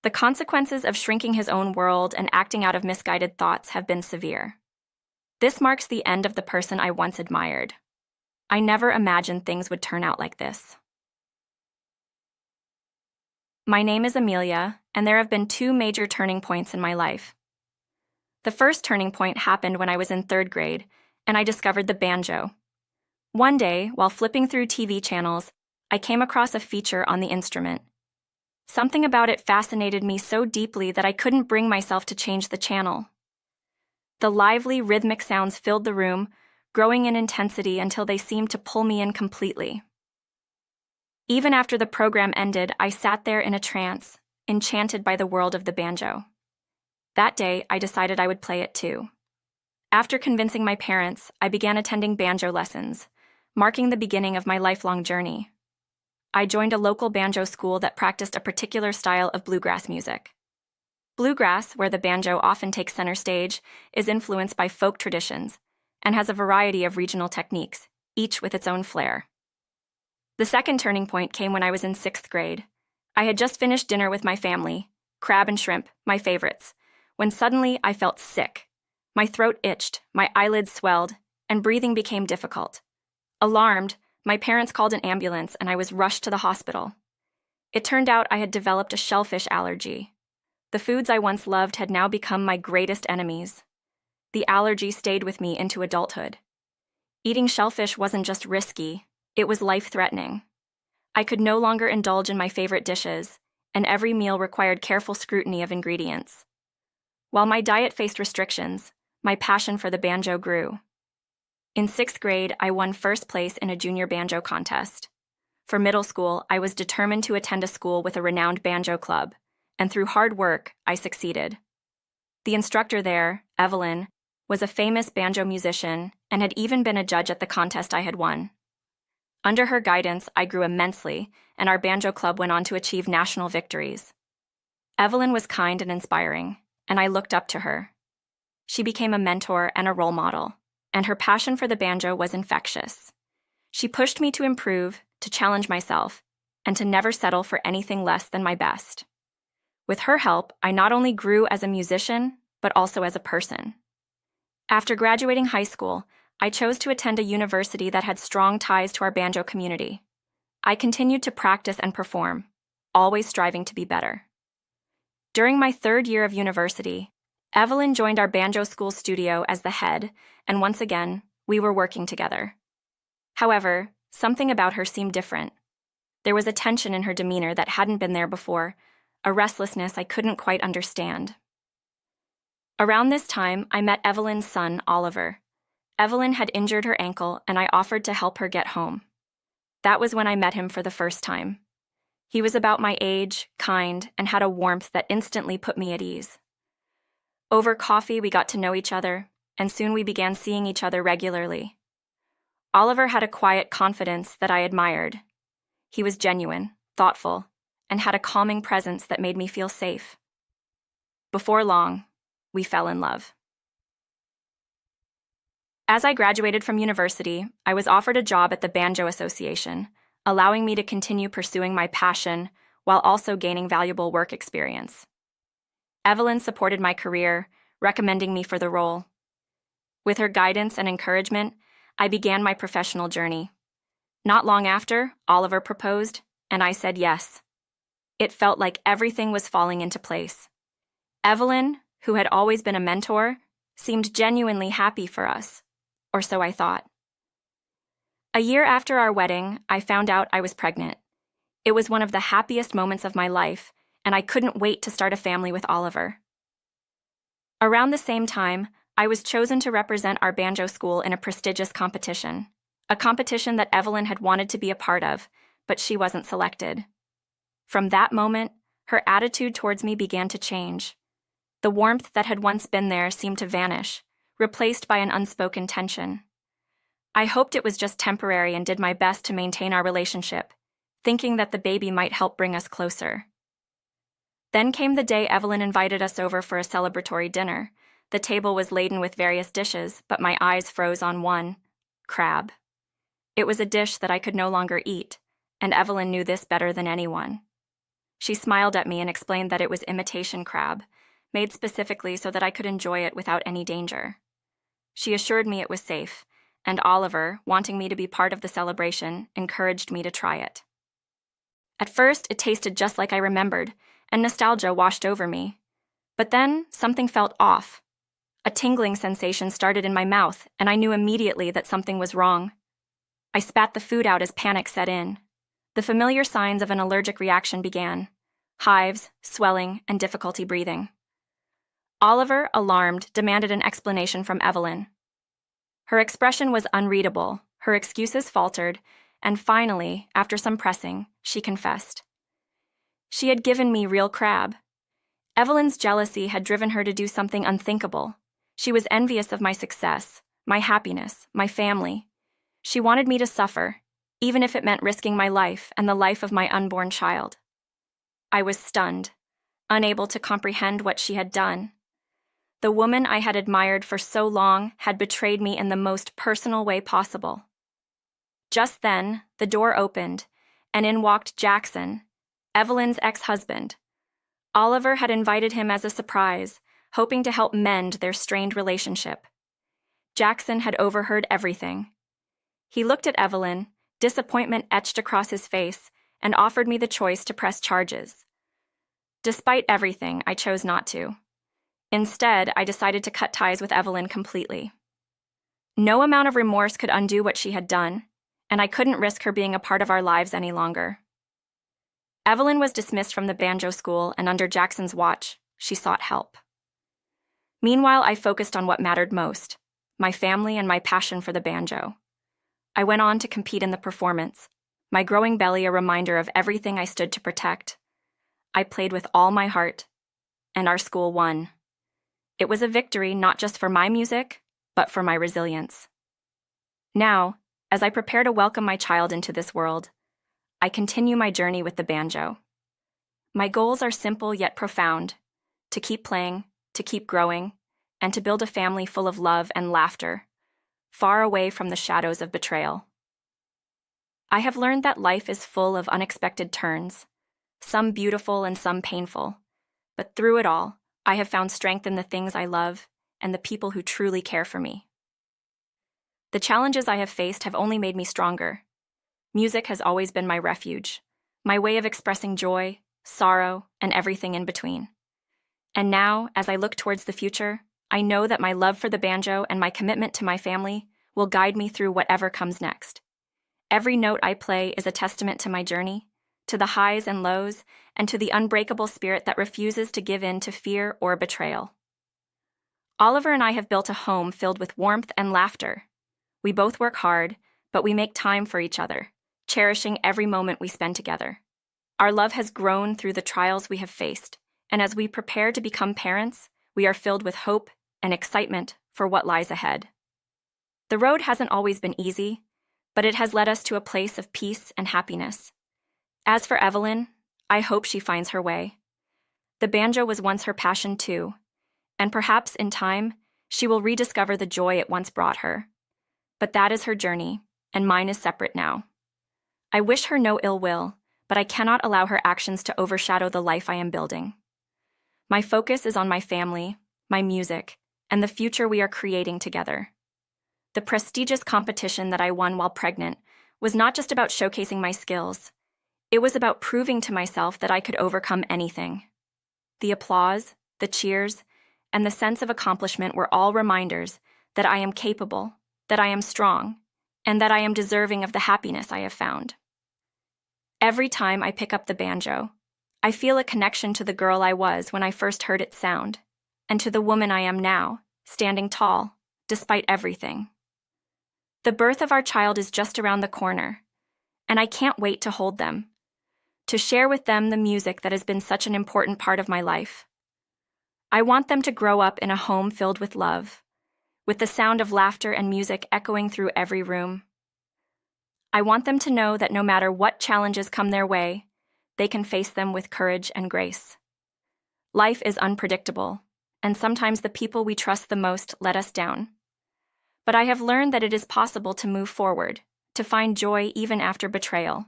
The consequences of shrinking his own world and acting out of misguided thoughts have been severe. This marks the end of the person I once admired. I never imagined things would turn out like this. My name is Amelia, and there have been two major turning points in my life. The first turning point happened when I was in 3rd grade, and I discovered the banjo. One day, while flipping through TV channels, I came across a feature on the instrument. Something about it fascinated me so deeply that I couldn't bring myself to change the channel. The lively, rhythmic sounds filled the room, growing in intensity until they seemed to pull me in completely. Even after the program ended, I sat there in a trance, enchanted by the world of the banjo. That day, I decided I would play it too. After convincing my parents, I began attending banjo lessons, marking the beginning of my lifelong journey. I joined a local banjo school that practiced a particular style of bluegrass music. Bluegrass, where the banjo often takes center stage, is influenced by folk traditions and has a variety of regional techniques, each with its own flair. The second turning point came when I was in 6th grade. I had just finished dinner with my family, crab and shrimp, my favorites, when suddenly I felt sick. My throat itched, my eyelids swelled, and breathing became difficult. Alarmed, my parents called an ambulance and I was rushed to the hospital. It turned out I had developed a shellfish allergy. The foods I once loved had now become my greatest enemies. The allergy stayed with me into adulthood. Eating shellfish wasn't just risky, it was life-threatening. I could no longer indulge in my favorite dishes, and every meal required careful scrutiny of ingredients. While my diet faced restrictions, my passion for the banjo grew. In 6th grade, I won 1st place in a junior banjo contest. For middle school, I was determined to attend a school with a renowned banjo club, and through hard work, I succeeded. The instructor there, Evelyn, was a famous banjo musician and had even been a judge at the contest I had won. Under her guidance, I grew immensely, and our banjo club went on to achieve national victories. Evelyn was kind and inspiring, and I looked up to her. She became a mentor and a role model, and her passion for the banjo was infectious. She pushed me to improve, to challenge myself, and to never settle for anything less than my best. With her help, I not only grew as a musician, but also as a person. After graduating high school, I chose to attend a university that had strong ties to our banjo community. I continued to practice and perform, always striving to be better. During my 3rd year of university, Evelyn joined our banjo school studio as the head, and once again, we were working together. However, something about her seemed different. There was a tension in her demeanor that hadn't been there before, a restlessness I couldn't quite understand. Around this time, I met Evelyn's son, Oliver. Evelyn had injured her ankle, and I offered to help her get home. That was when I met him for the first time. He was about my age, kind, and had a warmth that instantly put me at ease. Over coffee, we got to know each other, and soon we began seeing each other regularly. Oliver had a quiet confidence that I admired. He was genuine, thoughtful, and had a calming presence that made me feel safe. Before long, we fell in love. As I graduated from university, I was offered a job at the Banjo Association, allowing me to continue pursuing my passion while also gaining valuable work experience. Evelyn supported my career, recommending me for the role. With her guidance and encouragement, I began my professional journey. Not long after, Oliver proposed, and I said yes. It felt like everything was falling into place. Evelyn, who had always been a mentor, seemed genuinely happy for us, or so I thought. A year after our wedding, I found out I was pregnant. It was one of the happiest moments of my life, and I couldn't wait to start a family with Oliver. Around the same time, I was chosen to represent our banjo school in a prestigious competition, a competition that Evelyn had wanted to be a part of, but she wasn't selected. From that moment, her attitude towards me began to change. The warmth that had once been there seemed to vanish, replaced by an unspoken tension. I hoped it was just temporary and did my best to maintain our relationship, thinking that the baby might help bring us closer. Then came the day Evelyn invited us over for a celebratory dinner. The table was laden with various dishes, but my eyes froze on one: crab. It was a dish that I could no longer eat, and Evelyn knew this better than anyone. She smiled at me and explained that it was imitation crab, made specifically so that I could enjoy it without any danger. She assured me it was safe, and Oliver, wanting me to be part of the celebration, encouraged me to try it. At first, it tasted just like I remembered, and nostalgia washed over me. But then, something felt off. A tingling sensation started in my mouth, and I knew immediately that something was wrong. I spat the food out as panic set in. The familiar signs of an allergic reaction began: hives, swelling, and difficulty breathing. Oliver, alarmed, demanded an explanation from Evelyn. Her expression was unreadable, her excuses faltered, and finally, after some pressing, she confessed. She had given me real crab. Evelyn's jealousy had driven her to do something unthinkable. She was envious of my success, my happiness, my family. She wanted me to suffer, even if it meant risking my life and the life of my unborn child. I was stunned, unable to comprehend what she had done. The woman I had admired for so long had betrayed me in the most personal way possible. Just then, the door opened, and in walked Jackson, Evelyn's ex-husband. Oliver had invited him as a surprise, hoping to help mend their strained relationship. Jackson had overheard everything. He looked at Evelyn, disappointment etched across his face, and offered me the choice to press charges. Despite everything, I chose not to. Instead, I decided to cut ties with Evelyn completely. No amount of remorse could undo what she had done, and I couldn't risk her being a part of our lives any longer. Evelyn was dismissed from the banjo school, and under Jackson's watch, she sought help. Meanwhile, I focused on what mattered most: my family and my passion for the banjo. I went on to compete in the performance, my growing belly a reminder of everything I stood to protect. I played with all my heart, and our school won. It was a victory not just for my music, but for my resilience. Now, as I prepare to welcome my child into this world, I continue my journey with the banjo. My goals are simple yet profound: to keep playing, to keep growing, and to build a family full of love and laughter, far away from the shadows of betrayal. I have learned that life is full of unexpected turns, some beautiful and some painful, but through it all, I have found strength in the things I love and the people who truly care for me. The challenges I have faced have only made me stronger. Music has always been my refuge, my way of expressing joy, sorrow, and everything in between. And now, as I look towards the future, I know that my love for the banjo and my commitment to my family will guide me through whatever comes next. Every note I play is a testament to my journey, to the highs and lows, and to the unbreakable spirit that refuses to give in to fear or betrayal. Oliver and I have built a home filled with warmth and laughter. We both work hard, but we make time for each other, cherishing every moment we spend together. Our love has grown through the trials we have faced, and as we prepare to become parents, we are filled with hope and excitement for what lies ahead. The road hasn't always been easy, but it has led us to a place of peace and happiness. As for Evelyn, I hope she finds her way. The banjo was once her passion too, and perhaps in time, she will rediscover the joy it once brought her. But that is her journey, and mine is separate now. I wish her no ill will, but I cannot allow her actions to overshadow the life I am building. My focus is on my family, my music, and the future we are creating together. The prestigious competition that I won while pregnant was not just about showcasing my skills. It was about proving to myself that I could overcome anything. The applause, the cheers, and the sense of accomplishment were all reminders that I am capable, that I am strong, and that I am deserving of the happiness I have found. Every time I pick up the banjo, I feel a connection to the girl I was when I first heard its sound, and to the woman I am now, standing tall, despite everything. The birth of our child is just around the corner, and I can't wait to hold them, to share with them the music that has been such an important part of my life. I want them to grow up in a home filled with love, with the sound of laughter and music echoing through every room. I want them to know that no matter what challenges come their way, they can face them with courage and grace. Life is unpredictable, and sometimes the people we trust the most let us down. But I have learned that it is possible to move forward, to find joy even after betrayal.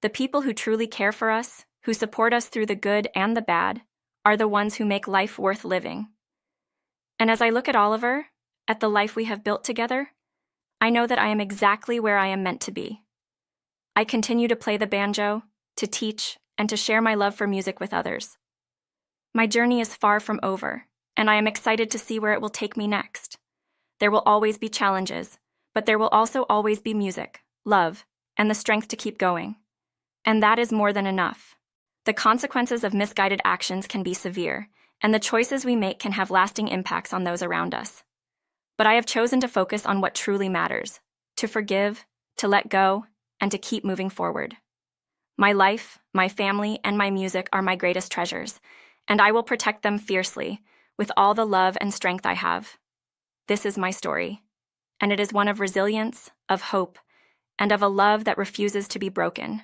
The people who truly care for us, who support us through the good and the bad, are the ones who make life worth living. And as I look at Oliver, at the life we have built together, I know that I am exactly where I am meant to be. I continue to play the banjo, to teach, and to share my love for music with others. My journey is far from over, and I am excited to see where it will take me next. There will always be challenges, but there will also always be music, love, and the strength to keep going. And that is more than enough. The consequences of misguided actions can be severe, and the choices we make can have lasting impacts on those around us. But I have chosen to focus on what truly matters, to forgive, to let go, and to keep moving forward. My life, my family, and my music are my greatest treasures, and I will protect them fiercely, with all the love and strength I have. This is my story, and it is one of resilience, of hope, and of a love that refuses to be broken.